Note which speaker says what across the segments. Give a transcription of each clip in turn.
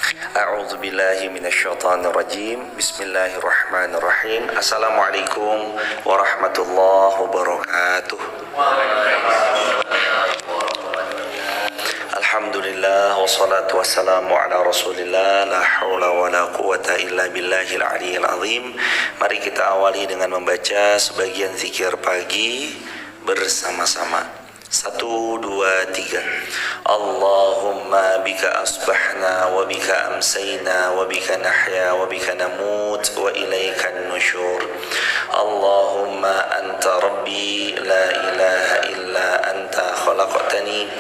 Speaker 1: A'udzu billahi minasyaitonir rajim. Bismillahirrahmanirrahim. Assalamualaikum warahmatullahi wabarakatuh. Alhamdulillah wassalatu wassalamu ala Rasulillah, la haula wala quwata illa billahil aliyil azim. Mari kita awali dengan membaca sebagian zikir pagi bersama-sama. 1, 2, 3. Allahumma bika asbahna wa bika amsayna wa bika nahya wa bika namut wa ilaikan nusyur. Allahumma anta rabbi la ilaha illa anta khalaqtani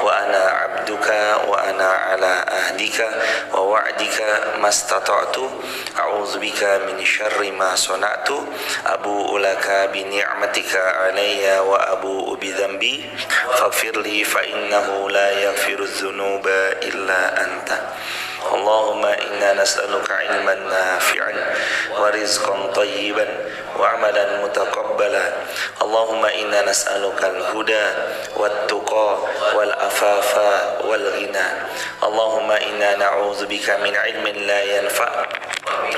Speaker 1: wa ana abduka wa ana ala ahdika wa wa'dika mastata'tu a'udzu bika min syarri ma sana'tu abu'u laka bi ni'matika alayya wa abu'u bi dhanbi faghfir li fa innahu la yaghfiru dzunuba illa anta. Allahumma inna nas'aluka ilman nafi'an wa rizqan tayyiban wa amalan mutaqabbala. Allahumma inna nas'aluka al-huda wat-tuqa wal afafa wal ghina. Allahumma inna na'udzu bika min ilmin la yanfa'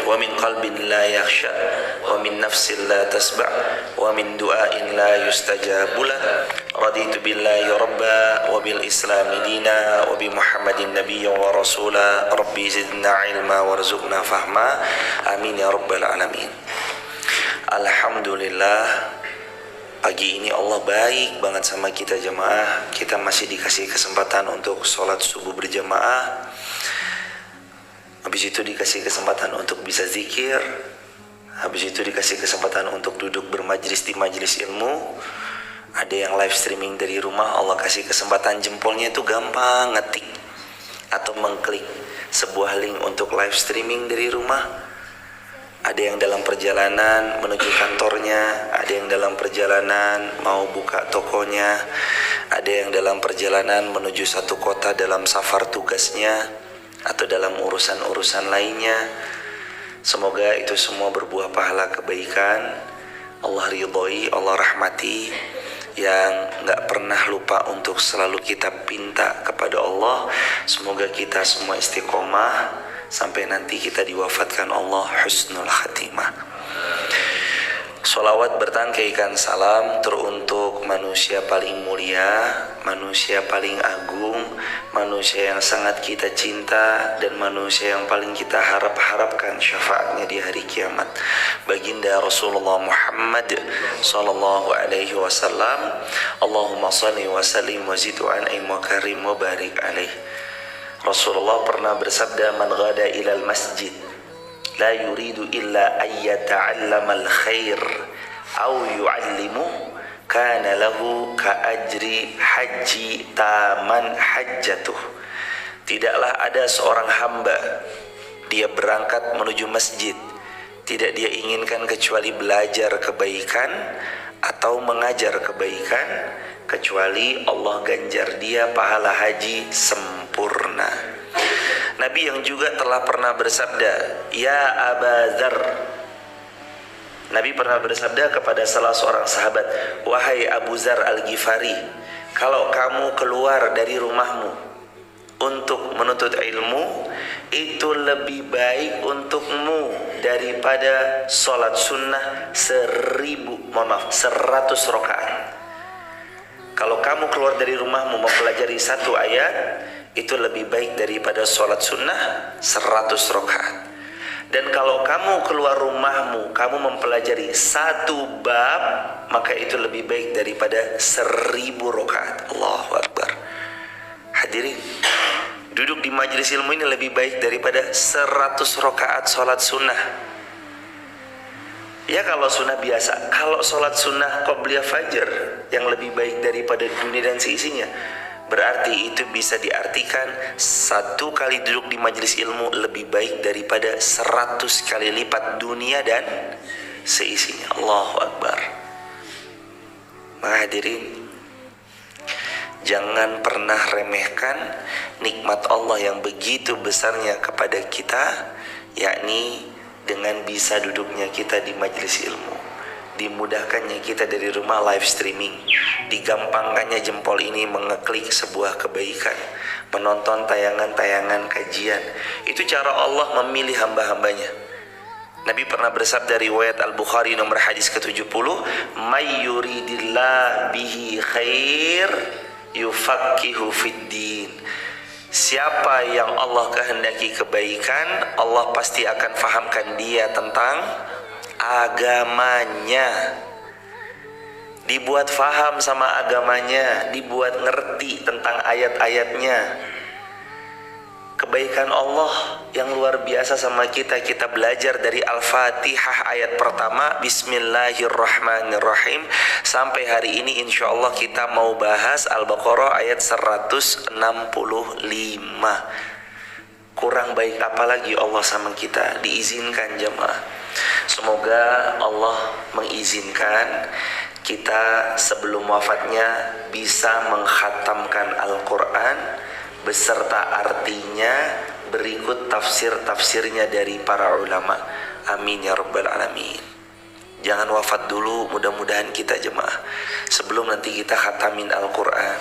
Speaker 1: wa min qalbin la yakhsha wa min nafsin la tasba' wa min du'ain la yustajabu lah. Raditu billahi rabba wa bil islami dina wa bi muhammadin nabiyyan wa rasula. Rabbi zidna ilma warzuqna fahma. Amin ya rabbal alamin. Alhamdulillah, pagi ini Allah baik banget sama kita jemaah. Kita masih dikasih kesempatan untuk sholat subuh berjamaah. Habis itu dikasih kesempatan untuk bisa zikir. Habis itu dikasih kesempatan untuk duduk bermajlis di majlis ilmu. Ada yang live streaming dari rumah, Allah kasih kesempatan jempolnya itu gampang ngetik atau mengklik sebuah link untuk live streaming dari rumah. Ada yang dalam perjalanan menuju kantornya, ada yang dalam perjalanan mau buka tokonya, ada yang dalam perjalanan menuju satu kota dalam safar tugasnya atau dalam urusan-urusan lainnya. Semoga itu semua berbuah pahala kebaikan. Allah ridhoi, Allah rahmati, yang gak pernah lupa untuk selalu kita pinta kepada Allah. Semoga kita semua istiqomah sampai nanti kita diwafatkan Allah husnul khatimah. Sholawat bertangkaikan salam teruntuk manusia paling mulia, manusia paling agung, manusia yang sangat kita cinta, dan manusia yang paling kita harapkan syafaatnya di hari kiamat, baginda Rasulullah Muhammad sallallahu alaihi wasallam. Allahumma salli wa sallim wa zid wa an'im wa karim wa barik alaih. Rasulullah pernah bersabda, man ghada ilal masjid la yuridu illa ayyata'allamal khair au yu'allimu kana lahu ka ajri haji taman hajjatuh. Tidaklah ada seorang hamba, dia berangkat menuju masjid, tidak dia inginkan kecuali belajar kebaikan atau mengajar kebaikan, kecuali Allah ganjar dia pahala haji sempurna. Nabi yang juga telah pernah bersabda, ya Aba Dzar, Nabi pernah bersabda kepada salah seorang sahabat, wahai Abu Dzar Al-Ghifari, kalau kamu keluar dari rumahmu untuk menuntut ilmu, itu lebih baik untukmu daripada sholat sunnah 100 rakaat. Kalau kamu keluar dari rumahmu mempelajari satu ayat, itu lebih baik daripada sholat sunnah 100 rakaat. Dan kalau kamu keluar rumahmu, kamu mempelajari satu bab, maka itu lebih baik daripada 1000 rakaat. Allahu Akbar. Hadirin, duduk di majelis ilmu ini lebih baik daripada 100 rakaat sholat sunnah. Ya kalau sunnah biasa, kalau sholat sunnah qobliyah fajar yang lebih baik daripada dunia dan seisinya, berarti itu bisa diartikan satu kali duduk di majelis ilmu lebih baik daripada 100 kali lipat dunia dan seisinya. Allahu Akbar. Hadirin, jangan pernah remehkan nikmat Allah yang begitu besarnya kepada kita, yakni dengan bisa duduknya kita di majelis ilmu, dimudahkannya kita dari rumah live streaming, digampangkannya jempol ini mengeklik sebuah kebaikan, menonton tayangan-tayangan kajian. Itu cara Allah memilih hamba-hambanya. Nabi pernah bersabda, riwayat Al-Bukhari nomor hadis ke-70, may yuridillah bihi khair yufaqihu fiddin. Siapa yang Allah kehendaki kebaikan, Allah pasti akan fahamkan dia tentang agamanya. Dibuat faham sama agamanya, dibuat ngerti tentang ayat-ayatnya. Kebaikan Allah yang luar biasa sama kita. Kita belajar dari Al-Fatihah ayat pertama, Bismillahirrahmanirrahim, sampai hari ini insya Allah kita mau bahas Al-Baqarah ayat 165. Kurang baik apa lagi Allah sama kita? Diizinkan jemaah. Semoga Allah mengizinkan kita sebelum wafatnya bisa mengkhatamkan Al-Quran beserta artinya berikut tafsir-tafsirnya dari para ulama. Amin ya rabbal alamin. Jangan wafat dulu, mudah-mudahan kita jemaah, sebelum nanti kita khatamin Al-Quran.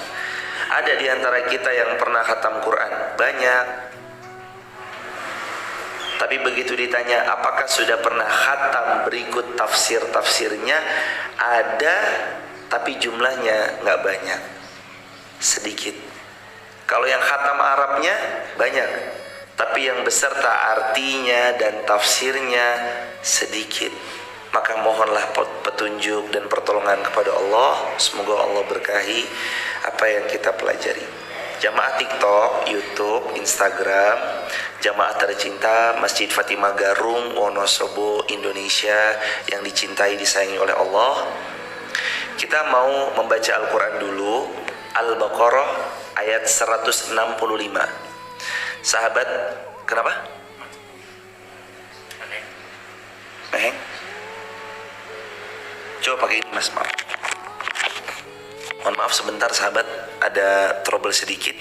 Speaker 1: Ada di antara kita yang pernah khatam Quran? Banyak. Tapi begitu ditanya apakah sudah pernah khatam berikut tafsir-tafsirnya, ada, tapi jumlahnya nggak banyak, sedikit. Kalau yang khatam Arabnya banyak, tapi yang beserta artinya dan tafsirnya sedikit. Maka mohonlah petunjuk dan pertolongan kepada Allah. Semoga Allah berkahi apa yang kita pelajari. Jamaah TikTok, YouTube, Instagram, jamaah tercinta Masjid Fatimah Garung, Wonosobo, Indonesia yang dicintai, disayangi oleh Allah. Kita mau membaca Al-Quran dulu, Al-Baqarah ayat 165. Sahabat, kenapa? Meheng? Coba pakai ini mas, maaf. Mohon maaf sebentar sahabat, ada trouble sedikit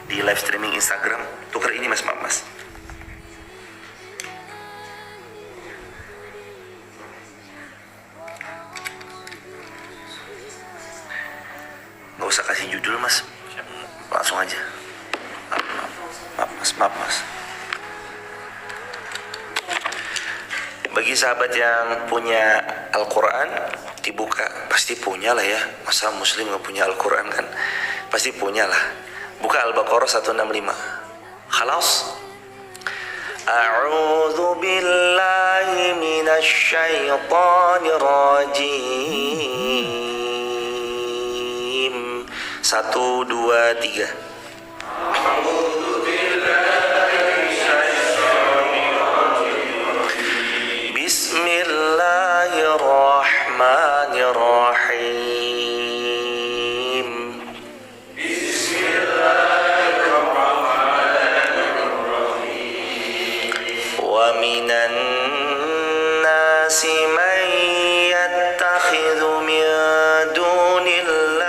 Speaker 1: di live streaming Instagram. Tukar ini mas, maaf mas. Gak usah kasih judul mas, langsung aja. Maaf mas. Bagi sahabat yang punya Al-Quran, dibuka, pasti punya lah ya. Masa muslim gak punya Al-Quran kan? Pasti punya lah. Buka Al-Baqarah 165. Khalas. A'udzu billahi minasy syaithanir rajim. 1, 2, 3. Bismillahirrahmanirrahim. Wa minan nasi man yattakhidhu min dunillah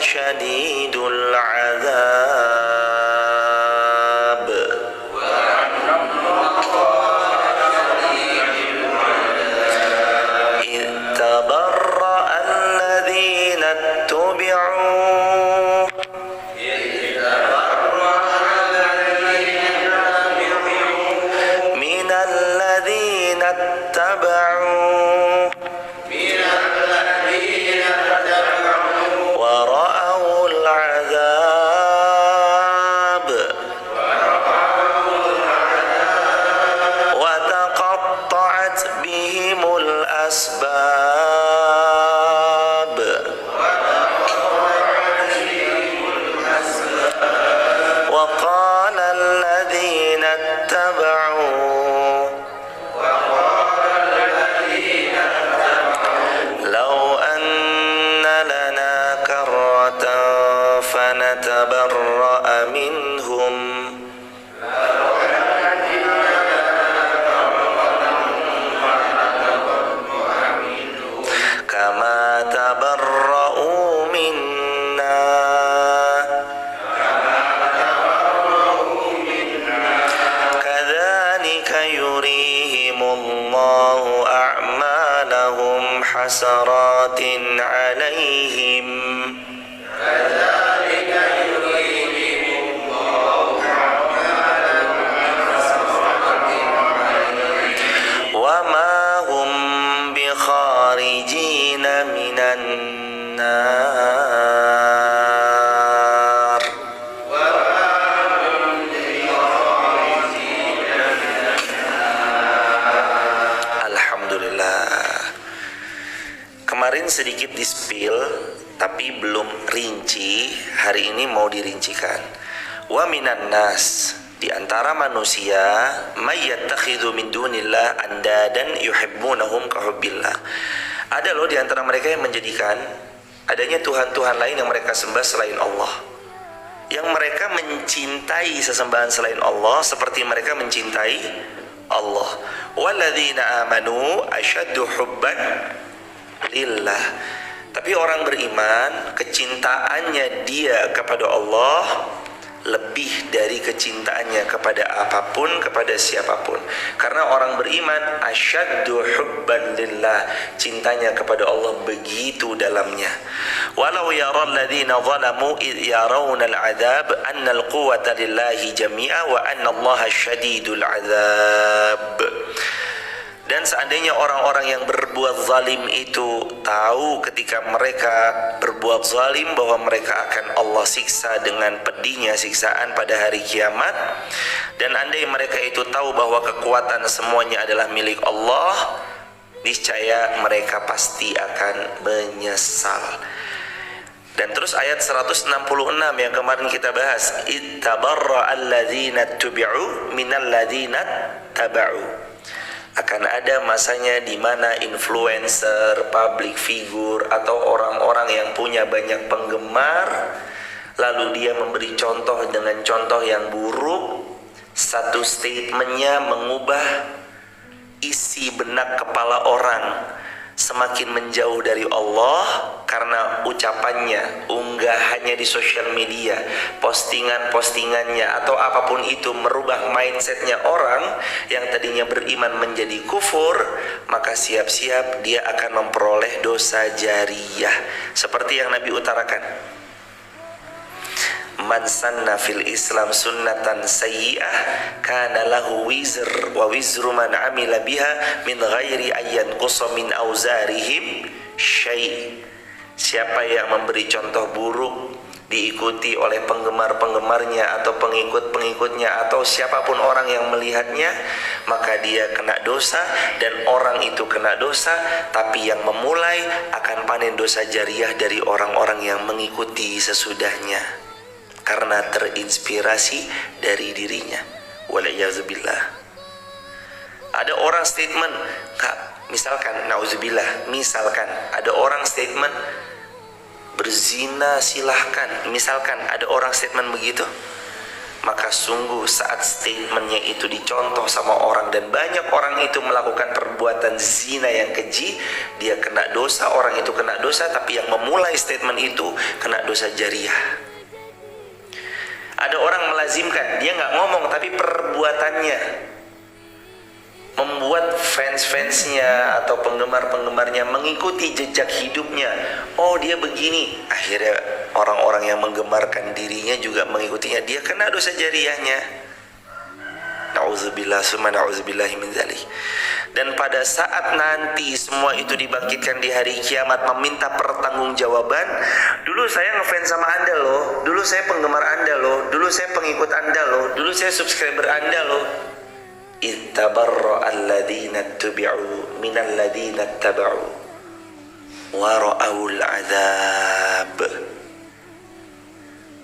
Speaker 1: syadidul azab. الأسباب وقال الذين اتبعوا لو أن لنا كرة فنتبرأ منهم كما تبرؤوا منا كذلك يريهم الله أعمالهم حسرات عليهم وما هم بخارجين من النار. Alhamdulillah. Kemarin sedikit di-spill tapi belum rinci, hari ini mau dirincikan. Wa minan nas, di antara manusia, may yattakhidhu min dunillah andadan yuhibbunahum kahubbillah. Ada loh di antara mereka yang menjadikan adanya Tuhan-Tuhan lain yang mereka sembah selain Allah, yang mereka mencintai sesembahan selain Allah seperti mereka mencintai Allah. Walladzina amanu asyaddu hubban lillah. Tapi orang beriman, kecintaannya dia kepada Allah lebih dari kecintaannya kepada apapun, kepada siapapun. Karena orang beriman asyaddu hubban lillah, cintanya kepada Allah begitu dalamnya. Walau yaral ladzina zalamu id yarawna al-'adzab anna al-quwwata lillahi jami'a wa anna Allaha syadidul 'adzab. Dan seandainya orang-orang yang berbuat zalim itu tahu ketika mereka berbuat zalim bahwa mereka akan Allah siksa dengan pedihnya siksaan pada hari kiamat, dan andai mereka itu tahu bahwa kekuatan semuanya adalah milik Allah, niscaya mereka pasti akan menyesal. Dan terus ayat 166 yang kemarin kita bahas, ittabarra alladzina tubi'u minal ladzina taba'u. Akan ada masanya di mana influencer, public figure, atau orang-orang yang punya banyak penggemar, lalu dia memberi contoh dengan contoh yang buruk, satu statementnya mengubah isi benak kepala orang semakin menjauh dari Allah karena ucapannya, unggahannya di sosial media, postingan-postingannya atau apapun itu merubah mindsetnya orang yang tadinya beriman menjadi kufur, maka siap-siap dia akan memperoleh dosa jariyah seperti yang Nabi utarakan. Man sanna fil Islam sunnatan sayyi'ah kana lahu wizr wa wizru man amila biha min ghairi ayyan qusa min auzarihim syai'. Siapa yang memberi contoh buruk diikuti oleh penggemar-penggemarnya atau pengikut-pengikutnya atau siapapun orang yang melihatnya, maka dia kena dosa dan orang itu kena dosa, tapi yang memulai akan panen dosa jariyah dari orang-orang yang mengikuti sesudahnya karena terinspirasi dari dirinya. Waliyahzubillah. Ada orang statement, misalkan, nauzubillah, misalkan ada orang statement berzina silahkan, misalkan ada orang statement begitu, maka sungguh saat statementnya itu dicontoh sama orang dan banyak orang itu melakukan perbuatan zina yang keji, dia kena dosa, orang itu kena dosa, tapi yang memulai statement itu kena dosa jariyah. Ada orang melazimkan, dia nggak ngomong tapi perbuatannya membuat fans-fansnya atau penggemar-penggemarnya mengikuti jejak hidupnya. Oh, dia begini, akhirnya orang-orang yang menggemarkan dirinya juga mengikutinya, dia kena dosa jariyahnya. Na'udzubillah summa na'udzubillahi min dzalik. Dan pada saat nanti semua itu dibangkitkan di hari kiamat meminta pertanggungjawaban, dulu saya ngefans sama Anda loh, dulu saya penggemar Anda loh, dulu saya pengikut Anda loh, dulu saya subscriber Anda loh. ittabarra alladhina tubi'u minal ladhina taba'u wa ra'awul azab.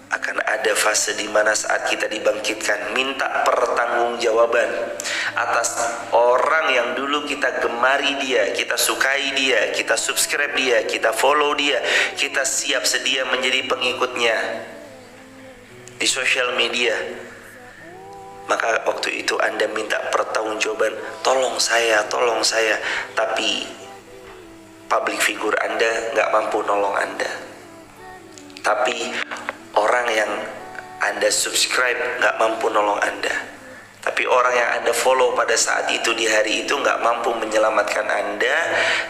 Speaker 1: Akan ada fase di mana saat kita dibangkitkan, minta pertanggungjawaban atas orang yang dulu kita gemari dia, kita sukai dia, kita subscribe dia, kita follow dia, kita siap sedia menjadi pengikutnya di sosial media. Maka waktu itu Anda minta pertanggungjawaban, tolong saya, tapi public figure Anda nggak mampu nolong Anda. Tapi orang yang Anda subscribe nggak mampu nolong Anda. Tapi orang yang Anda follow pada saat itu, di hari itu, nggak mampu menyelamatkan Anda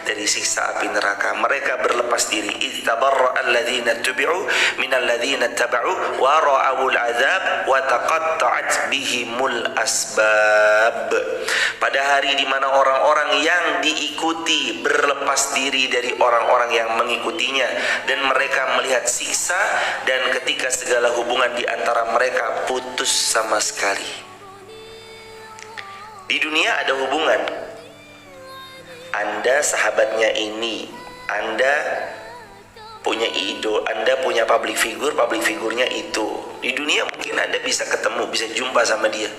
Speaker 1: dari siksa api neraka. Mereka berlepas diri. Ittabarra alladhina tubi'u minal ladhina taba'u wa ra'awul azab wa taqatta'at bihimul asbab. Pada hari di mana orang-orang yang diikuti berlepas diri dari orang-orang yang mengikutinya, dan mereka melihat siksa, dan ketika segala hubungan di antara mereka putus sama sekali. Di dunia ada hubungan. Anda sahabatnya ini, Anda punya idol, Anda punya public figurnya itu. Di dunia mungkin Anda bisa ketemu, bisa jumpa sama dia.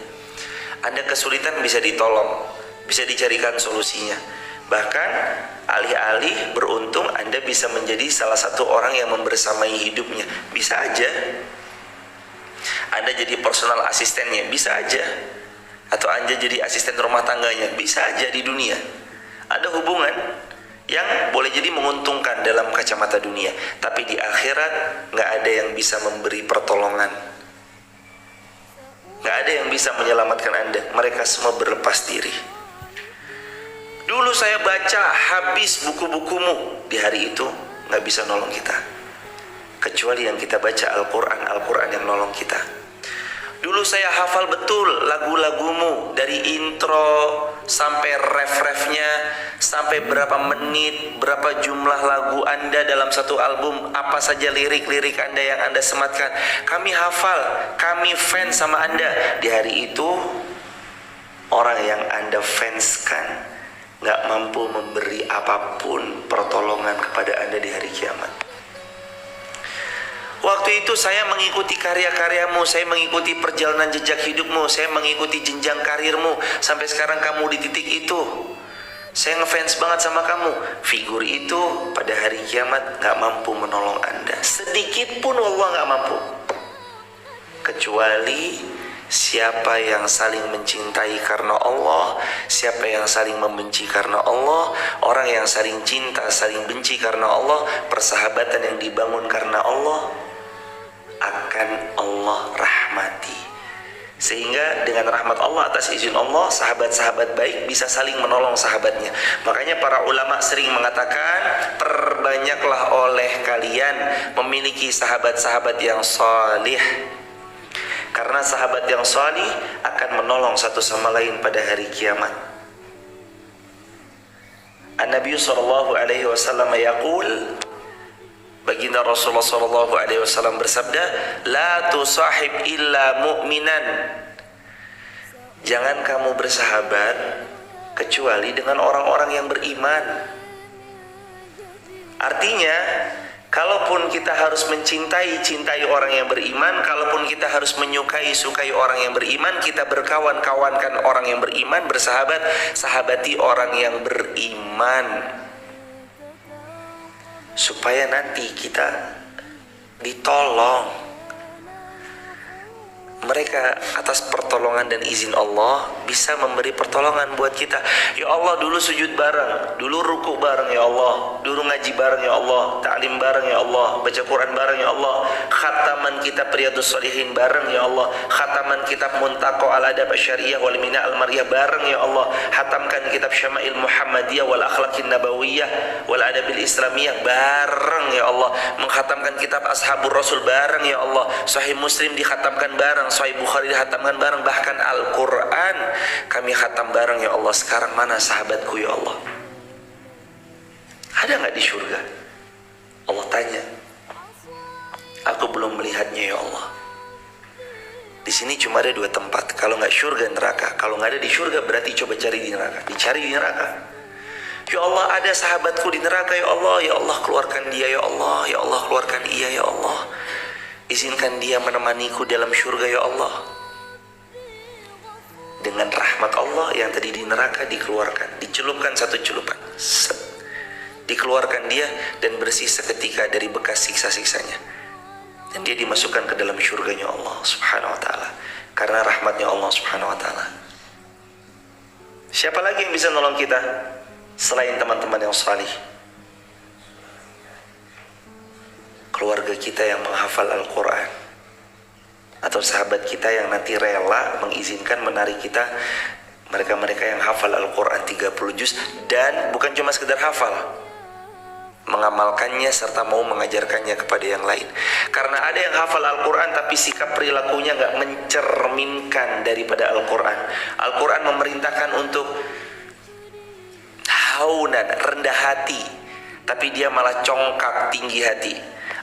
Speaker 1: Anda kesulitan bisa ditolong, bisa dicarikan solusinya. Bahkan alih-alih beruntung, Anda bisa menjadi salah satu orang yang membersamai hidupnya. Bisa aja. Anda jadi personal asistennya, bisa aja. Atau Anda jadi asisten rumah tangganya, bisa aja. Di dunia ada hubungan yang boleh jadi menguntungkan dalam kacamata dunia, tapi di akhirat nggak ada yang bisa memberi pertolongan, nggak ada yang bisa menyelamatkan Anda. Mereka semua berlepas diri. Dulu saya baca habis buku-bukumu, di hari itu nggak bisa nolong kita, kecuali yang kita baca Al-Quran yang nolong kita. Dulu saya hafal betul lagu-lagumu, dari intro sampai ref-refnya, sampai berapa menit, berapa jumlah lagu Anda dalam satu album, apa saja lirik-lirik Anda yang Anda sematkan. Kami hafal, kami fans sama Anda. Di hari itu, orang yang Anda fanskan gak mampu memberi apapun pertolongan kepada Anda di hari kiamat. Waktu itu saya mengikuti karya-karyamu, saya mengikuti perjalanan jejak hidupmu, saya mengikuti jenjang karirmu, sampai sekarang kamu di titik itu. Saya ngefans banget sama kamu. Figur itu pada hari kiamat gak mampu menolong Anda, sedikit pun Allah gak mampu. Kecuali siapa yang saling mencintai karena Allah, siapa yang saling membenci karena Allah, orang yang saling cinta, saling benci karena Allah, persahabatan yang dibangun karena Allah, akan Allah rahmati. Sehingga dengan rahmat Allah, atas izin Allah, sahabat-sahabat baik bisa saling menolong sahabatnya. Makanya para ulama sering mengatakan, perbanyaklah oleh kalian memiliki sahabat-sahabat yang salih, karena sahabat yang salih akan menolong satu sama lain pada hari kiamat. An-Nabi sallallahu alaihi wasallam yaqul, baginda Rasulullah sallallahu alaihi wasallam bersabda, la tusahib illa mu'minan. Jangan kamu bersahabat kecuali dengan orang-orang yang beriman. Artinya, kalaupun kita harus cintai orang yang beriman, kalaupun kita harus sukai orang yang beriman, kita berkawan-kawankan orang yang beriman, sahabati orang yang beriman, supaya nanti kita ditolong. Mereka atas pertolongan dan izin Allah bisa memberi pertolongan buat kita. Ya Allah, dulu sujud bareng, dulu ruku bareng ya Allah, dulu ngaji bareng ya Allah, ta'lim bareng ya Allah, baca Quran bareng ya Allah, khataman kitab Riyadhus Shalihin bareng ya Allah, khataman kitab Muntaqo al-Adab Asy-Syariah wal Mina al-Mariyah bareng ya Allah, hatamkan kitab Syama'il Muhammadiyah wal Akhlaqin Nabawiyah wal Adabil Islamiyah bareng ya Allah, menghatamkan kitab Ashabur Rasul bareng ya Allah, Sahih Muslim dikhatamkan bareng, Sahih Bukhari dihatamkan bareng, bahkan Al-Quran kami khatam bareng ya Allah. Sekarang mana sahabatku ya Allah? Ada gak di surga? Allah tanya. Aku belum melihatnya ya Allah. Di sini cuma ada dua tempat. Kalau nggak surga neraka. Kalau nggak ada di surga berarti coba cari di neraka. Dicari di neraka. Ya Allah, ada sahabatku di neraka, ya Allah keluarkan dia, ya Allah keluarkan ia, ya Allah. Izinkan dia menemaniku dalam surga, ya Allah. Dengan rahmat Allah yang tadi di neraka dikeluarkan, dicelupkan satu celupan. Dikeluarkan dia dan bersih seketika dari bekas siksa-siksanya. Dan dia dimasukkan ke dalam surganya Allah subhanahu wa ta'ala. Karena rahmatnya Allah subhanahu wa ta'ala. Siapa lagi yang bisa nolong kita selain teman-teman yang salih? Keluarga kita yang menghafal Al-Quran, atau sahabat kita yang nanti rela mengizinkan menarik kita. Mereka-mereka yang hafal Al-Quran 30 juz dan bukan cuma sekedar hafal, mengamalkannya serta mau mengajarkannya kepada yang lain. Karena ada yang hafal Al-Quran tapi sikap perilakunya nggak mencerminkan daripada Al-Quran. Al-Quran memerintahkan untuk haunan, rendah hati, tapi dia malah congkak, tinggi hati.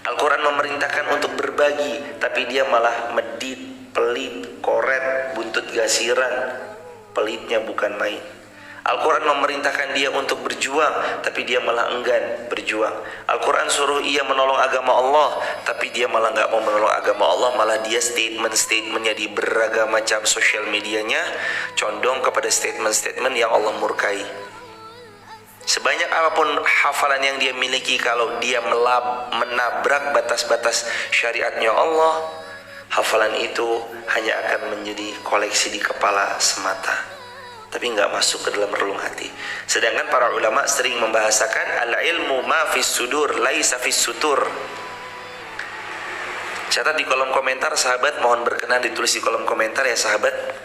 Speaker 1: Al-Quran memerintahkan untuk berbagi, tapi dia malah medit, pelit, koret, buntut gasiran. Pelitnya bukan main. Al-Quran memerintahkan dia untuk berjuang, tapi dia malah enggan berjuang. Al-Quran suruh ia menolong agama Allah, tapi dia malah nggak mau menolong agama Allah. Malah dia statementnya di beragam macam sosial medianya condong kepada statement yang Allah murkai. Sebanyak apapun hafalan yang dia miliki, kalau dia menabrak batas-batas syariatnya Allah, hafalan itu hanya akan menjadi koleksi di kepala semata, tapi nggak masuk ke dalam relung hati. Sedangkan para ulama sering membahasakan al-ilmu ma fis sudur laisa fis sutur. Catat di kolom komentar sahabat, mohon berkenan ditulis di kolom komentar ya sahabat.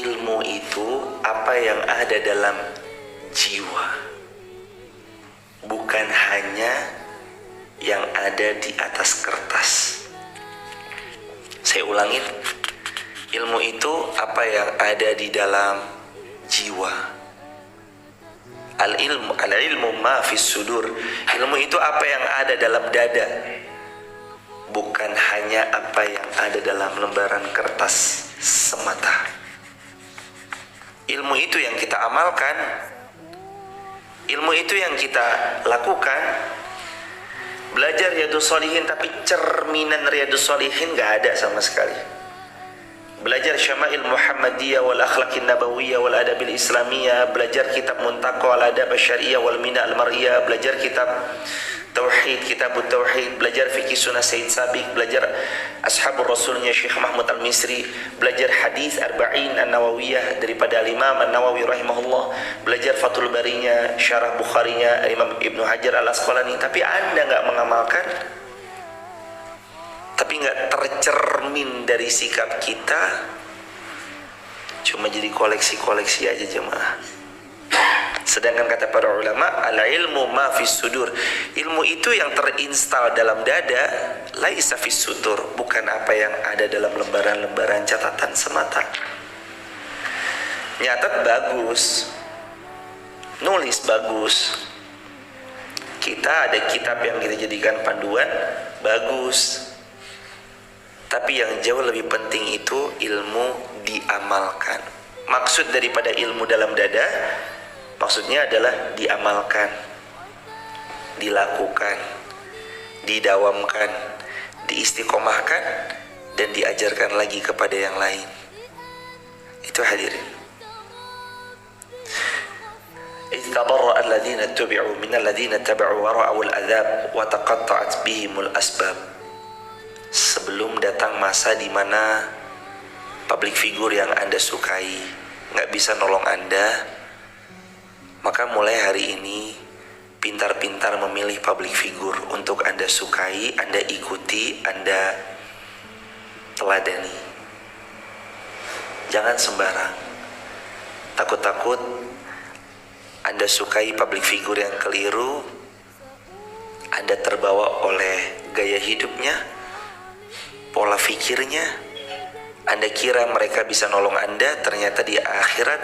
Speaker 1: Ilmu itu apa yang ada dalam jiwa, bukan hanya yang ada di atas kertas. Saya ulangin, ilmu itu apa yang ada di dalam jiwa. Al-ilmu ma fis sudur. Ilmu itu apa yang ada dalam dada, bukan hanya apa yang ada dalam lembaran kertas semata. Ilmu itu yang kita amalkan, ilmu itu yang kita lakukan. Belajar Riyadhus Shalihin tapi cerminan Riyadhus Shalihin gak ada sama sekali. Belajar Syama'il Muhammadiyah wal Akhlaqin Nabawiyah wal Adabil Islamiyah, belajar kitab Muntaqo al Adab Syariah wal Mina al Mar'iyah, belajar kitab Tauhid, Kitabut Tauhid, belajar fikih sunnah Sayyid Sabiq, belajar Ashabur Rasulnya Syekh Mahmud Al-Misri, belajar hadis Arba'in An-Nawawiyah daripada Al-Imam An-Nawawi rahimahullah, belajar Fathul Barinya, Syarah Bukharinya Imam Ibnu Hajar Al-Asqalani, tapi Anda nggak mengamalkan, tapi nggak tercermin dari sikap kita, cuma jadi koleksi-koleksi aja jemaah. Sedangkan kata para ulama, al-ilmu ma fis sudur, ilmu itu yang terinstal dalam dada, laisa fis sudur, bukan apa yang ada dalam lembaran-lembaran catatan semata. Nyatat bagus, nulis bagus, kita ada kitab yang kita jadikan panduan, bagus. Tapi yang jauh lebih penting itu ilmu diamalkan. Maksud daripada ilmu dalam dada, maksudnya adalah diamalkan, dilakukan, didawamkan, diistiqomahkan, dan diajarkan lagi kepada yang lain. Itu hadirin. إذ تبرأ الذين اتبعوا من الذين اتبعوا ورأوا العذاب وتقطعت بهم الأسباب. Sebelum datang masa di mana public figure yang Anda sukai nggak bisa nolong Anda, maka mulai hari ini pintar-pintar memilih public figure untuk Anda sukai, Anda ikuti, Anda teladani. Jangan sembarang. Takut-takut Anda sukai public figure yang keliru, Anda terbawa oleh gaya hidupnya, pola pikirnya. Anda kira mereka bisa nolong Anda, ternyata di akhirat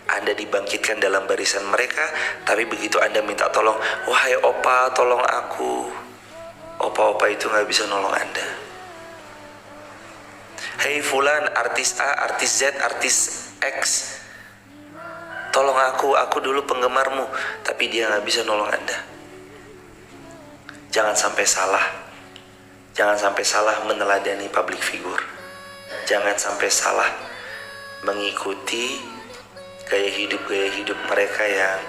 Speaker 1: Anda dibangkitkan dalam barisan mereka. Tapi begitu Anda minta tolong, wahai opa tolong aku, opa-opa itu gak bisa nolong Anda. Hei fulan, artis A, artis Z, artis X, tolong aku dulu penggemarmu, tapi dia gak bisa nolong Anda. Jangan sampai salah meneladani public figure. Jangan sampai salah mengikuti gaya hidup mereka yang,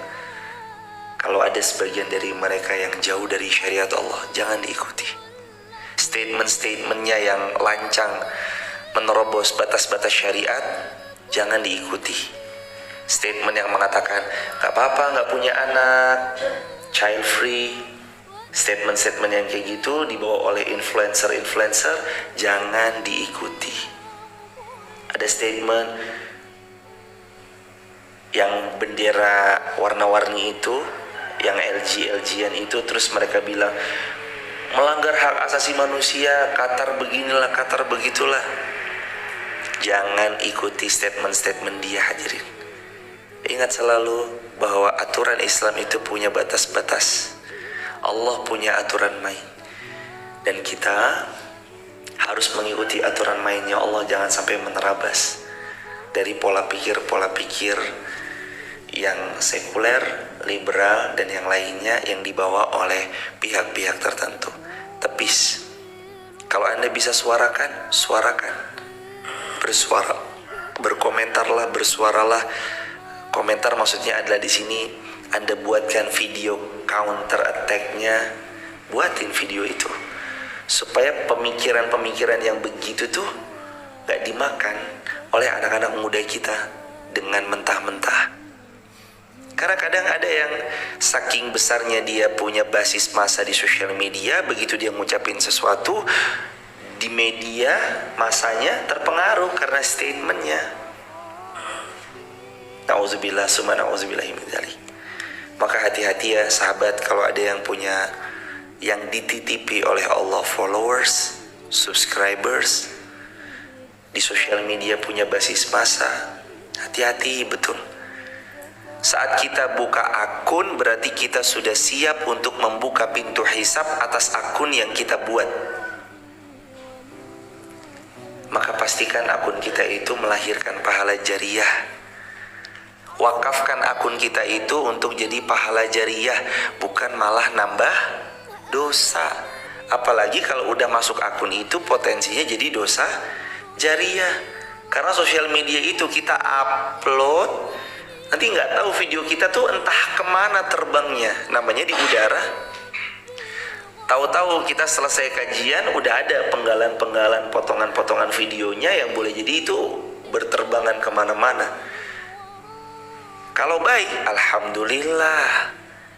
Speaker 1: kalau ada sebagian dari mereka yang jauh dari syariat Allah, jangan diikuti. Statement-statementnya yang lancang menerobos batas-batas syariat, jangan diikuti. Statement yang mengatakan gak apa-apa gak punya anak, child free, statement-statement yang kayak gitu dibawa oleh influencer, jangan diikuti. Ada statement yang bendera warna-warni itu, yang LG-an itu, terus mereka bilang melanggar hak asasi manusia, Qatar beginilah, Qatar begitulah. Jangan ikuti statement-statement dia, hadirin. Ingat selalu bahwa aturan Islam itu punya batas-batas. Allah punya aturan main, dan kita harus mengikuti aturan mainnya Allah. Jangan sampai menerabas dari pola pikir yang sekuler, liberal, dan yang lainnya yang dibawa oleh pihak-pihak tertentu. Tepis. Kalau Anda bisa suarakan, bersuara, berkomentarlah, bersuaralah. Komentar maksudnya adalah di sini Anda buatkan video counter attack-nya, buatin video itu supaya pemikiran-pemikiran yang begitu tuh gak dimakan oleh anak-anak muda kita dengan mentah-mentah. Karena kadang ada yang saking besarnya dia punya basis massa di sosial media, begitu dia ngucapin sesuatu di media, masanya terpengaruh karena statementnya. Na'udzubillah, summa na'udzubillahi min dzalik. Maka hati-hati ya sahabat, kalau ada yang punya, yang dititipi oleh Allah followers, subscribers, di sosial media punya basis massa, hati-hati betul. Saat kita buka akun, berarti kita sudah siap untuk membuka pintu hisab atas akun yang kita buat. Maka pastikan akun kita itu melahirkan pahala jariyah. Wakafkan akun kita itu untuk jadi pahala jariyah, bukan malah nambah dosa. Apalagi kalau udah masuk akun itu potensinya jadi dosa jariyah. Karena sosial media itu kita upload, nanti nggak tahu video kita tuh entah kemana terbangnya, namanya di udara. Tahu-tahu kita selesai kajian, udah ada penggalan-penggalan, potongan-potongan videonya yang boleh jadi itu berterbangan kemana-mana. Kalau baik, alhamdulillah.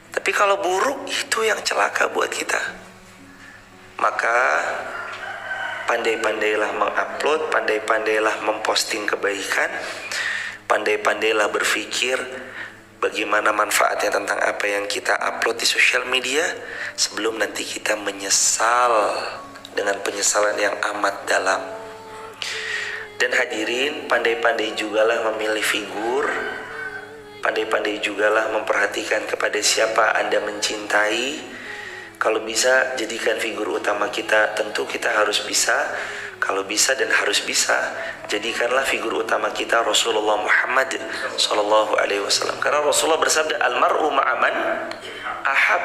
Speaker 1: Tapi kalau buruk, itu yang celaka buat kita. Maka pandai-pandailah mengupload, pandai-pandailah memposting kebaikan, pandai-pandailah berpikir bagaimana manfaatnya tentang apa yang kita upload di sosial media, sebelum nanti kita menyesal dengan penyesalan yang amat dalam. Dan hadirin, pandai-pandai jugalah memilih figur, pandai-pandai jugalah memperhatikan kepada siapa Anda mencintai. Kalau bisa jadikan figur utama kita, tentu kita harus bisa. Kalau bisa dan harus bisa, jadikanlah figur utama kita Rasulullah Muhammad sallallahu alaihi wasallam. Karena Rasulullah bersabda, almar'u ma'aman ahab.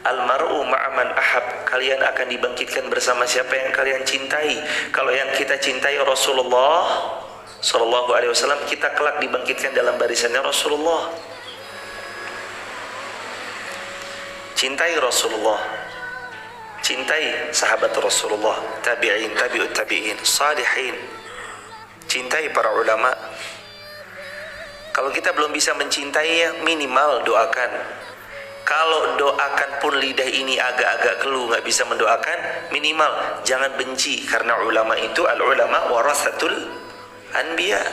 Speaker 1: Almar'u ma'aman ahab. Kalian akan dibangkitkan bersama siapa yang kalian cintai. Kalau yang kita cintai Rasulullah sallallahu alaihi wasallam, kita kelak dibangkitkan dalam barisannya Rasulullah. Cintai Rasulullah, cintai sahabat Rasulullah, tabi'in, tabi'ut tabi'in, salihin. Cintai para ulama. Kalau kita belum bisa mencintainya, minimal doakan. Kalau doakan pun lidah ini agak-agak keluh, gak bisa mendoakan, minimal jangan benci. Karena ulama itu, al-ulama warasatul anbiya.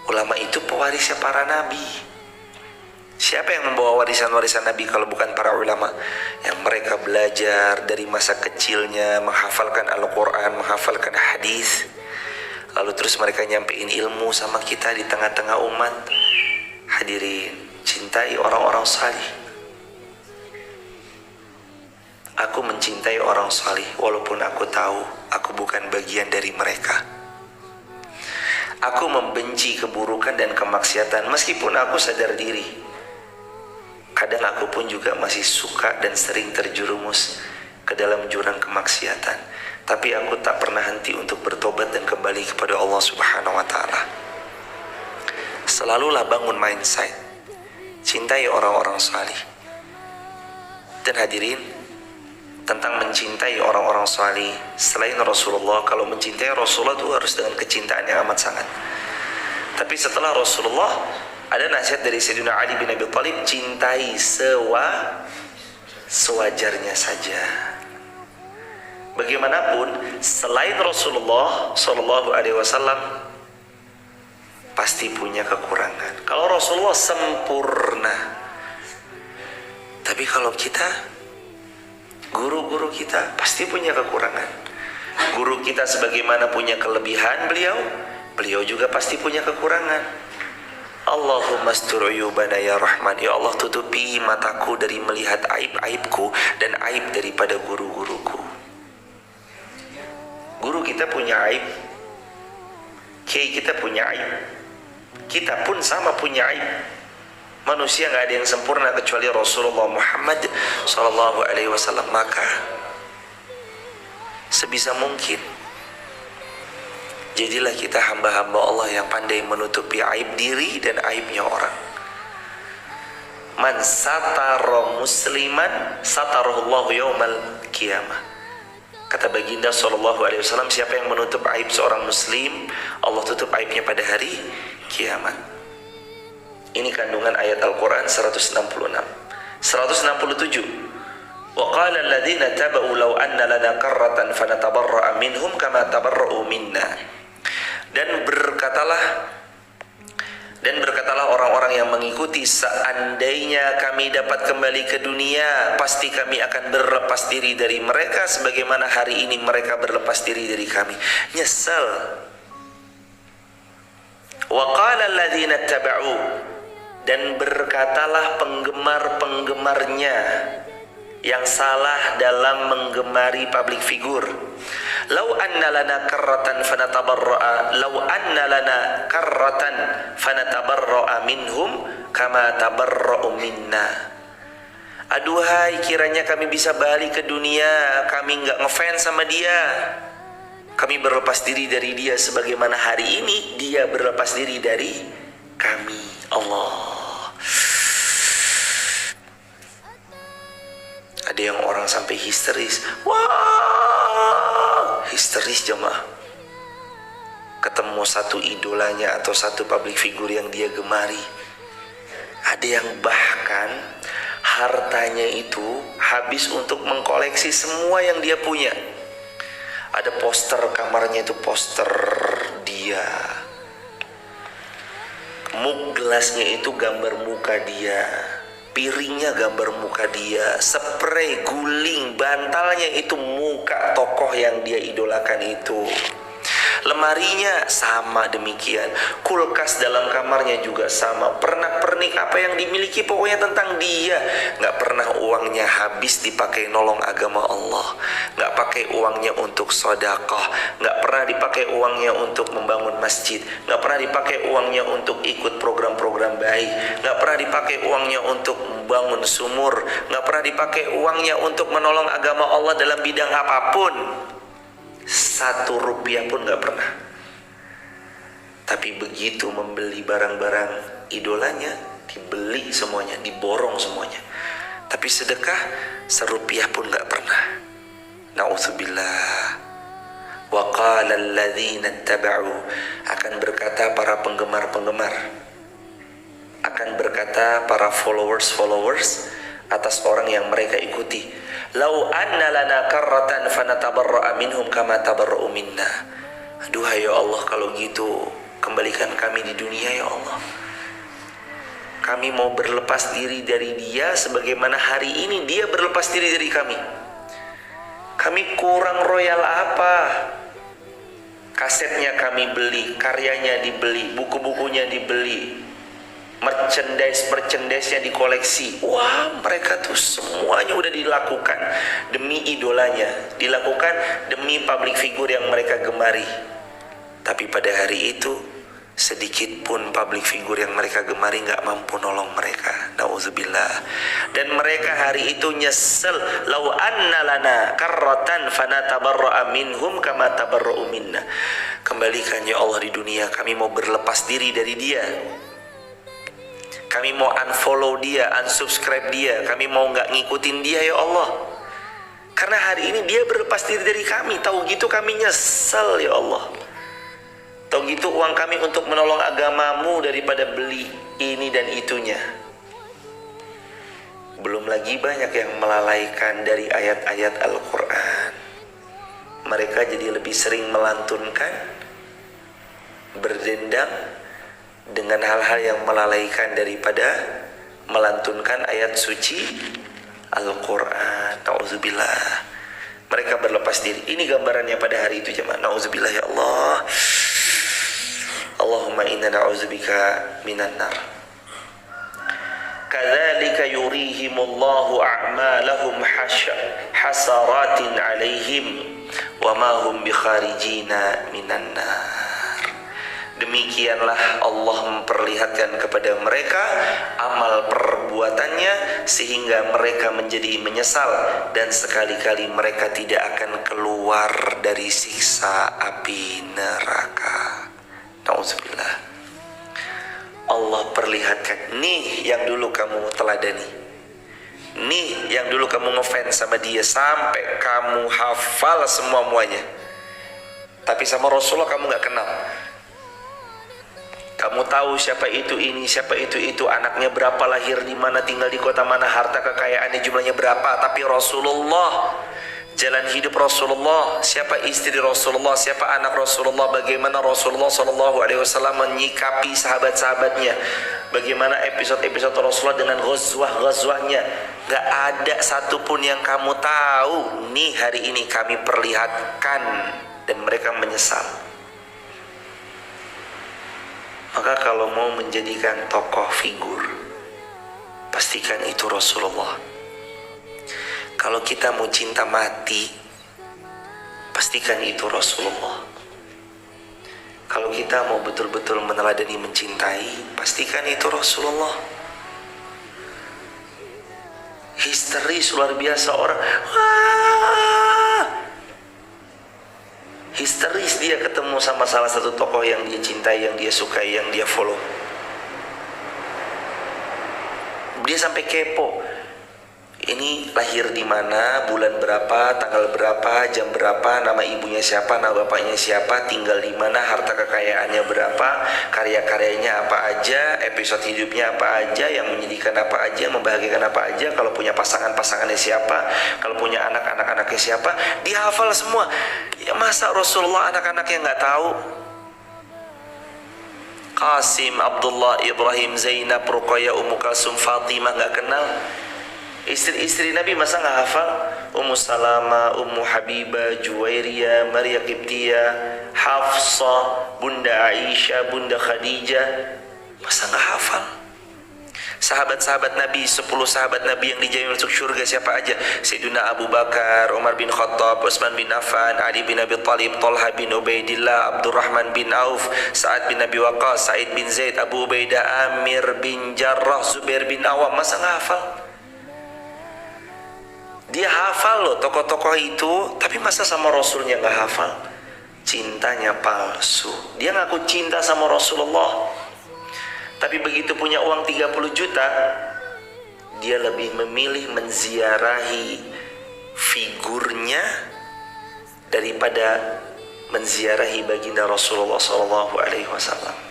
Speaker 1: Ulama itu pewarisnya para nabi. Siapa yang membawa warisan-warisan Nabi kalau bukan para ulama? Yang mereka belajar dari masa kecilnya, menghafalkan Al-Quran, menghafalkan hadis, lalu terus mereka nyampein ilmu sama kita di tengah-tengah umat. Hadirin, cintai orang-orang salih. Aku mencintai orang salih walaupun aku tahu aku bukan bagian dari mereka. Aku membenci keburukan dan kemaksiatan meskipun aku sadar diri. Kadang aku pun juga masih suka dan sering terjerumus ke dalam jurang kemaksiatan. Tapi aku tak pernah henti untuk bertobat dan kembali kepada Allah Subhanahu wa Ta'ala. Selalulah bangun mindset, cintai orang-orang salih. Dan hadirin, tentang mencintai orang-orang salih selain Rasulullah, kalau mencintai Rasulullah itu harus dengan kecintaan yang amat sangat. Tapi setelah Rasulullah, ada nasihat dari Sayyidina Ali bin Abi Thalib, cintai sewajarnya saja. Bagaimanapun selain Rasulullah Sallallahu Alaihi Wasallam pasti punya kekurangan. Kalau Rasulullah sempurna, tapi kalau kita, guru-guru kita pasti punya kekurangan. Guru kita sebagaimana punya kelebihan beliau juga pasti punya kekurangan. Allahumma astur uyubana ya Rahman. Ya Allah, tutupi mataku dari melihat aib-aibku dan aib daripada guru-guruku. Guru kita punya aib, kiai kita punya aib, kita pun sama punya aib. Manusia nggak ada yang sempurna kecuali Rasulullah Muhammad Sallallahu Alaihi Wasallam. Maka sebisa mungkin jadilah kita hamba-hamba Allah yang pandai menutupi aib diri dan aibnya orang. Man satara musliman satarahullahu yaumal qiyamah. Kata baginda Sallallahu Alaihi Wasallam, siapa yang menutup aib seorang muslim, Allah tutup aibnya pada hari kiamat. Ini kandungan ayat Al-Quran 166. 167. Wa qala alladhina taba'u law anna lana karratan fanatabarra'a minhum kama tabarra'u minna. Dan berkatalah orang-orang yang mengikuti, seandainya kami dapat kembali ke dunia, pasti kami akan berlepas diri dari mereka sebagaimana hari ini mereka berlepas diri dari kami. Nyesel. Wa qala alladhina taba'u, dan berkatalah penggemar-penggemarnya yang salah dalam menggemari public figure, Lau anna lana karratan fanatabarra'a minhum kama tabarra'u minna. Aduhai, kiranya kami bisa balik ke dunia, kami nggak ngefans sama dia, kami berlepas diri dari dia sebagaimana hari ini dia berlepas diri dari kami. Allah. Ada yang orang sampai histeris. Wah, histeris jemaah. Ketemu satu idolanya atau satu public figure yang dia gemari. Ada yang bahkan hartanya itu habis untuk mengkoleksi semua yang dia punya. Ada poster kamarnya itu poster dia. Mug gelasnya itu gambar muka dia, piringnya gambar muka dia, spray guling bantalnya itu muka tokoh yang dia idolakan itu. Lemarinya sama demikian, kulkas dalam kamarnya juga sama, pernak-pernik apa yang dimiliki pokoknya tentang dia. Gak pernah uangnya habis dipakai nolong agama Allah, gak pakai uangnya untuk sedekah, gak pernah dipakai uangnya untuk membangun masjid, gak pernah dipakai uangnya untuk ikut program-program baik, gak pernah dipakai uangnya untuk membangun sumur, gak pernah dipakai uangnya untuk menolong agama Allah dalam bidang apapun. 1 rupiah pun gak pernah. Tapi begitu membeli barang-barang idolanya, dibeli semuanya, diborong semuanya. Tapi sedekah 1 rupiah pun gak pernah. Na'udzubillah. Wa qala alladhina ittaba'u, akan berkata para penggemar-penggemar, akan berkata para followers atas orang yang mereka ikuti, Lau anna lana karratan fanatabarra'a minhum kama tabarra'u minna. Aduhai ya Allah, kalau gitu kembalikan kami di dunia ya Allah. Kami mau berlepas diri dari dia sebagaimana hari ini dia berlepas diri dari kami. Kami kurang royal apa? Kasetnya kami beli, karyanya dibeli, buku-bukunya dibeli, merchandise-nya dikoleksi. Wah, mereka tuh semuanya udah dilakukan demi idolanya, dilakukan demi public figure yang mereka gemari. Tapi pada hari itu sedikit pun public figure yang mereka gemari nggak mampu nolong mereka. Nauzubillah. Dan mereka hari itu nyesel. Lau anna lana karratan fanatabarra'a minhum kama tabarra'u minna. Kembalikan ya Allah di dunia, kami mau berlepas diri dari dia. Kami mau unfollow dia, unsubscribe dia. Kami mau nggak ngikutin dia ya Allah. Karena hari ini dia berlepas diri dari kami. Tahu gitu kami nyesel ya Allah. Tahu gitu uang kami untuk menolong agamamu daripada beli ini dan itunya. Belum lagi banyak yang melalaikan dari ayat-ayat Al-Quran. Mereka jadi lebih sering melantunkan, berdendam dengan hal-hal yang melalaikan daripada melantunkan ayat suci Al-Quran. Nauzubillah. Mereka berlepas diri. Ini gambarannya pada hari itu jemaah. Nauzubillah ya Allah. Allahumma inna na'udzubika minan nar. Kadzalika yurihimullahu a'malahum hasaratin 'alaihim wa ma hum bikharijina minan nar. Demikianlah Allah memperlihatkan kepada mereka amal perbuatannya sehingga mereka menjadi menyesal dan sekali-kali mereka tidak akan keluar dari siksa api neraka. Nauzubillah. Allah perlihatkan, nih yang dulu kamu teladani, nih yang dulu kamu ngefans sama dia sampai kamu hafal semuanya, tapi sama Rasulullah kamu gak kenal. Kamu tahu siapa itu ini, siapa itu, anaknya berapa, lahir di mana, tinggal di kota mana, harta kekayaannya jumlahnya berapa. Tapi Rasulullah, jalan hidup Rasulullah, siapa istri Rasulullah, siapa anak Rasulullah, bagaimana Rasulullah SAW menyikapi sahabat-sahabatnya, bagaimana episode-episode Rasulullah dengan ghazwah-ghazwahnya. Gak ada satupun yang kamu tahu. Nih hari ini kami perlihatkan dan mereka menyesal. Maka kalau mau menjadikan tokoh figur, pastikan itu Rasulullah. Kalau kita mau cinta mati, pastikan itu Rasulullah. Kalau kita mau betul-betul meneladani mencintai, pastikan itu Rasulullah. Histeris luar biasa orang. Histeris dia ketemu sama salah satu tokoh yang dia cintai, yang dia sukai, yang dia follow. Dia sampai kepo. Ini lahir di mana, bulan berapa, tanggal berapa, jam berapa, nama ibunya siapa, nama bapaknya siapa, tinggal di mana, harta kekayaannya berapa, karya-karyanya apa aja, episode hidupnya apa aja, yang menyedihkan apa aja, membahagiakan apa aja, kalau punya pasangannya siapa, kalau punya anak-anaknya siapa, dihafal semua. Ya masa Rasulullah anak-anaknya nggak tahu? Qasim, Abdullah, Ibrahim, Zainab, Ruqayyah, Ummu Kalsum, Fatimah nggak kenal? Istri-istri Nabi masa nggak hafal? Ummu Salama, Ummu Habibah, Juwairiyah, Maria Qibtiyah, Hafsah, Bunda Aisyah, Bunda Khadijah, masa nggak hafal? Sahabat-sahabat Nabi, 10 sahabat Nabi yang dijamin masuk surga siapa aja? Sayyidina Abu Bakar, Umar bin Khattab, Utsman bin Affan, Ali bin Abi Thalib, Talha bin Ubaidillah, Abdurrahman bin Auf, Sa'ad bin Abi Waqqas, Sa'id bin Zaid, Abu Ubaidah, Amir bin Jarrah, Zubair bin Awam, masa nggak hafal? Dia hafal loh tokoh-tokoh itu, tapi masa sama Rasulnya nggak hafal? Cintanya palsu. Dia ngaku cinta sama Rasulullah, tapi begitu punya uang 30 juta, dia lebih memilih menziarahi figurnya daripada menziarahi baginda Rasulullah SAW.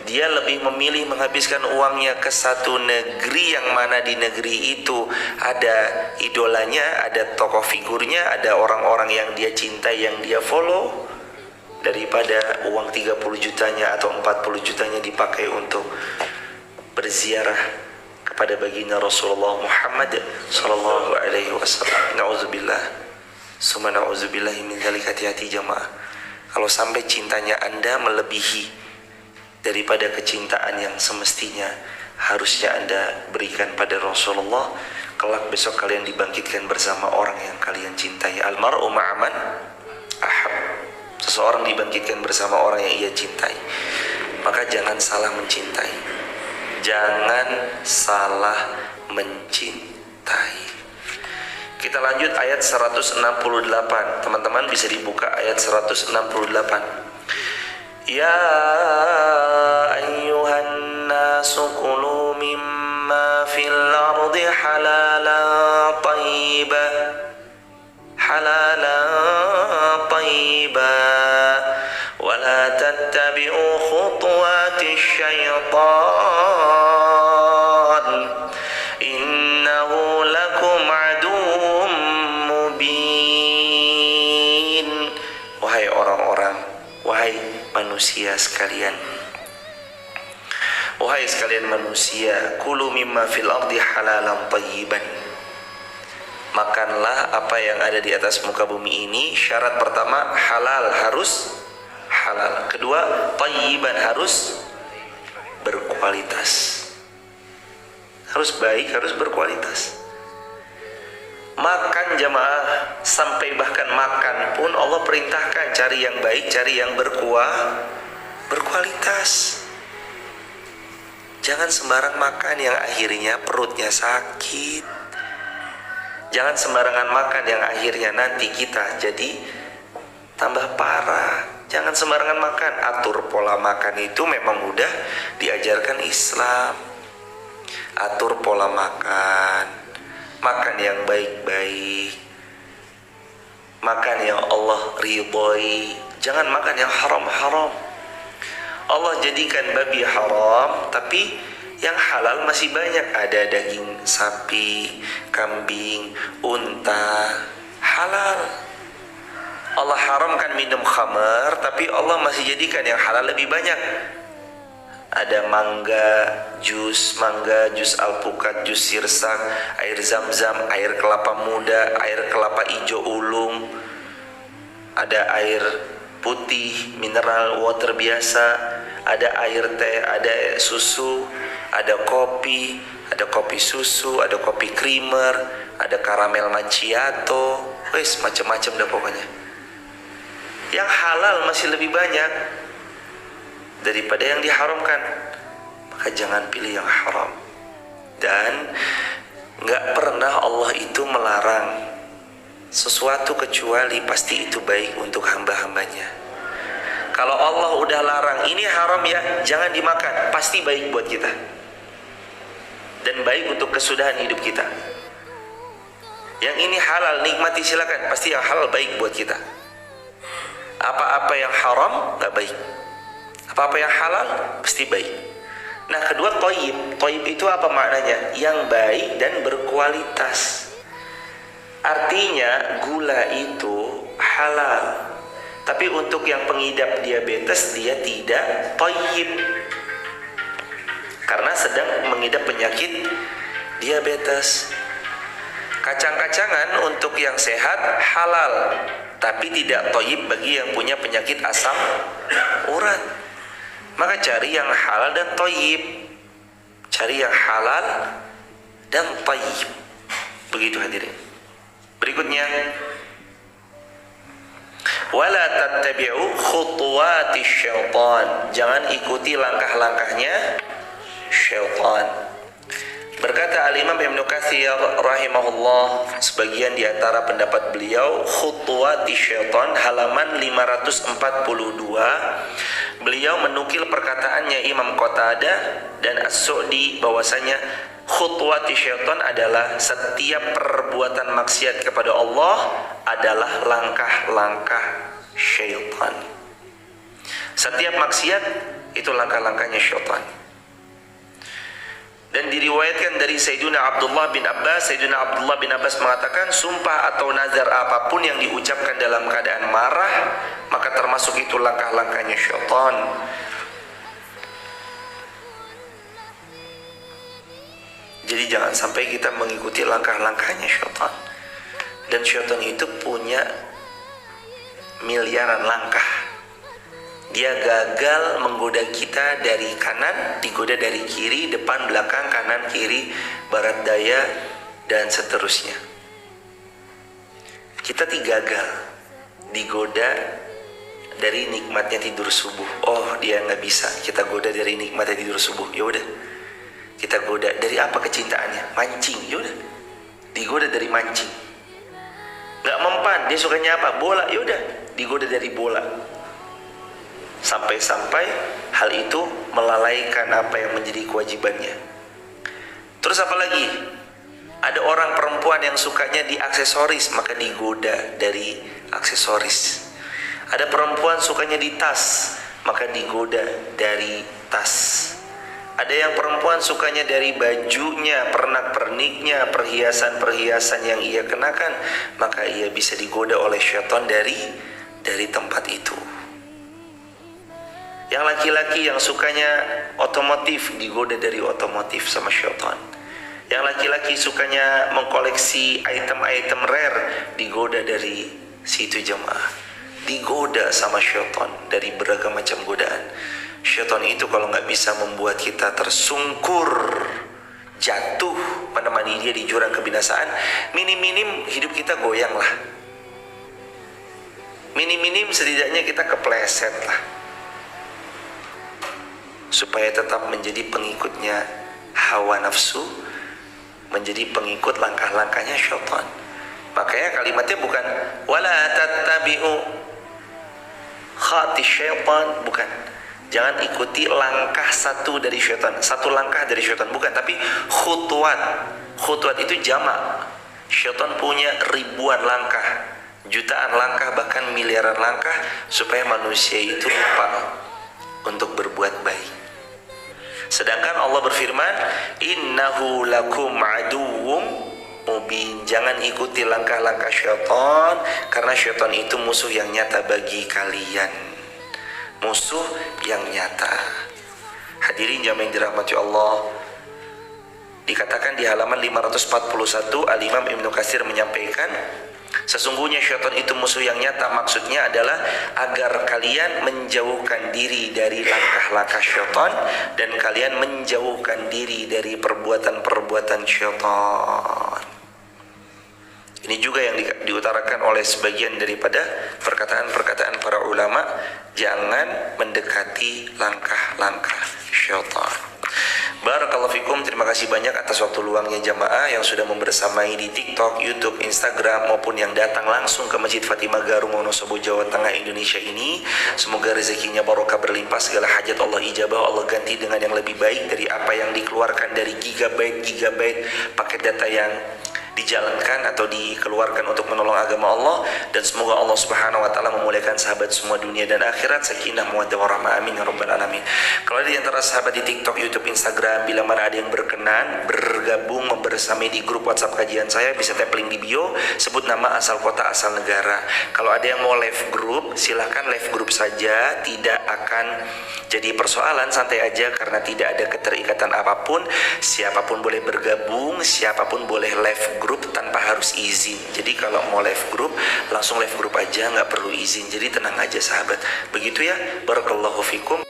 Speaker 1: Dia lebih memilih menghabiskan uangnya ke satu negeri yang mana di negeri itu ada idolanya, ada tokoh figurnya, ada orang-orang yang dia cintai, yang dia follow, daripada uang 30 jutanya atau 40 jutanya dipakai untuk berziarah kepada baginda Rasulullah Muhammad sallallahu alaihi wasallam. Nauzubillah. Summa nauzubillahi min dzalika. Hati-hati jamaah. Kalau sampai cintanya Anda melebihi daripada kecintaan yang semestinya harusnya Anda berikan pada Rasulullah, kelak besok kalian dibangkitkan bersama orang yang kalian cintai. Almar'u ma'aman ahab. Seseorang dibangkitkan bersama orang yang ia cintai. Maka jangan salah mencintai. Jangan salah mencintai. Kita lanjut ayat 168. Teman-teman bisa dibuka ayat 168. Ya ayyuhan nasu kulu mimma fil ardi halalan tayyiban wa la tattabi'u khutuwatis syaitan innahu lakum aduwwum mubin. Wahai orang-orang, wahai manusia sekalian, wahai sekalian manusia, kulu mimma fil ardi halalan tayyiban. Makanlah apa yang ada di atas muka bumi ini. Syarat pertama, halal, harus halal. Kedua, tayyiban, harus berkualitas. Harus baik, harus berkualitas. Makan jamaah, sampai bahkan makan pun Allah perintahkan cari yang baik, cari yang berkualitas. Jangan sembarang makan yang akhirnya perutnya sakit. Jangan sembarangan makan yang akhirnya nanti kita jadi tambah parah. Jangan sembarangan makan. Atur pola makan itu memang mudah diajarkan Islam. Atur pola makan. Makan yang baik-baik. Makan yang Allah ridhoi. Jangan makan yang haram-haram. Allah jadikan babi haram, tapi yang halal masih banyak. Ada daging sapi, kambing, unta, halal. Allah haramkan minum khamar, tapi Allah masih jadikan yang halal lebih banyak. Ada mangga, jus alpukat, jus sirsak, air zam-zam, air kelapa muda, air kelapa hijau ulung. Ada air putih, mineral water biasa, ada air teh, ada susu, ada kopi susu, ada kopi creamer, ada karamel macchiato, wes macam-macam dah pokoknya. Yang halal masih lebih banyak daripada yang diharamkan. Maka jangan pilih yang haram. Dan gak pernah Allah itu melarang sesuatu kecuali pasti itu baik untuk hamba-hambanya. Kalau Allah udah larang ini haram ya, jangan dimakan, pasti baik buat kita dan baik untuk kesudahan hidup kita. Yang ini halal, nikmati silakan, pasti yang halal baik buat kita. Apa-apa yang haram gak baik, apa-apa yang halal pasti baik. Nah, kedua, thayyib. Thayyib itu apa maknanya? Yang baik dan berkualitas. Artinya gula itu halal, tapi untuk yang pengidap diabetes dia tidak thayyib karena sedang mengidap penyakit diabetes. Kacang-kacangan untuk yang sehat halal, tapi tidak thayyib bagi yang punya penyakit asam urat. Maka cari yang halal dan thayyib. Cari yang halal dan thayyib. Begitu hadirin. Berikutnya, wala tattabi'u khutuwatis syaitan. Jangan ikuti langkah-langkahnya syaitan. Berkata Al-Imam Ibnu Katsir rahimahullah, sebagian di antara pendapat beliau, khutuwatis syaitan halaman 542, beliau menukil perkataannya Imam Qatadah dan As-Su'di bahwasanya khutuwatis syaitan adalah setiap perbuatan maksiat kepada Allah adalah langkah-langkah syaitan. Setiap maksiat itu langkah-langkahnya syaitan. Dan diriwayatkan dari Sayyidina Abdullah bin Abbas mengatakan, sumpah atau nazar apapun yang diucapkan dalam keadaan marah, maka termasuk itu langkah-langkahnya syaitan. Jadi jangan sampai kita mengikuti langkah-langkahnya syaitan. Dan syaitan itu punya miliaran langkah. Dia gagal menggoda kita dari kanan, digoda dari kiri, depan, belakang, kanan, kiri, barat, daya, dan seterusnya. Kita gagal digoda dari nikmatnya tidur subuh. Oh, dia nggak bisa. Kita goda dari nikmatnya tidur subuh. Ya udah, kita goda dari apa kecintaannya? Mancing. Ya udah, digoda dari mancing. Nggak mempan, dia sukanya apa? Bola. Ya udah, digoda dari bola. Sampai-sampai hal itu melalaikan apa yang menjadi kewajibannya. Terus apa lagi? Ada orang perempuan yang sukanya di aksesoris, maka digoda dari aksesoris. Ada perempuan sukanya di tas, maka digoda dari tas. Ada yang perempuan sukanya dari bajunya, pernak-perniknya, perhiasan-perhiasan yang ia kenakan, maka ia bisa digoda oleh syaitan dari tempat itu. Yang laki-laki yang sukanya otomotif, digoda dari otomotif sama syaitan. Yang laki-laki sukanya mengkoleksi item-item rare, digoda dari situ jemaah. Digoda sama syaitan dari beragam macam godaan. Syaitan itu kalau nggak bisa membuat kita tersungkur, jatuh, menemani dia di jurang kebinasaan, minim-minim hidup kita goyang lah. Minim-minim setidaknya kita kepleset lah, supaya tetap menjadi pengikutnya hawa nafsu, menjadi pengikut langkah-langkahnya syaitan. Makanya kalimatnya bukan wala tattabi'u khati syaitan, bukan. Jangan ikuti langkah satu dari syaitan, satu langkah dari syaitan, bukan, tapi khutwat. Khutwat itu jamak. Syaitan punya ribuan langkah, jutaan langkah, bahkan miliaran langkah, supaya manusia itu lupa untuk berbuat baik. Sedangkan Allah berfirman, innahu lakum aduwwum mubin. Jangan ikuti langkah-langkah syaitan, karena syaitan itu musuh yang nyata bagi kalian. Musuh yang nyata. Hadirin jamaah yang dirahmati Allah, dikatakan di halaman 541, Al-Imam Ibnu Katsir menyampaikan, sesungguhnya syaitan itu musuh yang nyata. Maksudnya adalah agar kalian menjauhkan diri dari langkah-langkah syaitan, dan kalian menjauhkan diri dari perbuatan-perbuatan syaitan. Ini juga yang diutarakan oleh sebagian daripada perkataan-perkataan para ulama, jangan mendekati langkah-langkah syaitan. Barakallahu fikum, terima kasih banyak atas waktu luangnya jamaah yang sudah membersamai di TikTok, YouTube, Instagram, maupun yang datang langsung ke Masjid Fatimah Garum Wonosobo, Jawa Tengah, Indonesia ini. Semoga rezekinya barokah berlimpah, segala hajat Allah ijabah, Allah ganti dengan yang lebih baik dari apa yang dikeluarkan dari gigabyte paket data yang dijalankan atau dikeluarkan untuk menolong agama Allah. Dan semoga Allah Subhanahu wa taala memuliakan sahabat semua dunia dan akhirat, sakinah mawaddah warahmah, amin ya rabbal alamin. Kalau ada di antara sahabat di TikTok, YouTube, Instagram, bila mana ada yang berkenan bergabung membersamai di grup WhatsApp kajian saya, bisa tap link di bio, sebut nama, asal kota, asal negara. Kalau ada yang mau live group, silahkan live group saja, tidak akan jadi persoalan, santai aja, karena tidak ada keterikatan apapun. Siapapun boleh bergabung, siapapun boleh live grup tanpa harus izin. Jadi kalau mau live grup, langsung live grup aja, nggak perlu izin. Jadi tenang aja sahabat. Begitu ya, barakallahu fikum.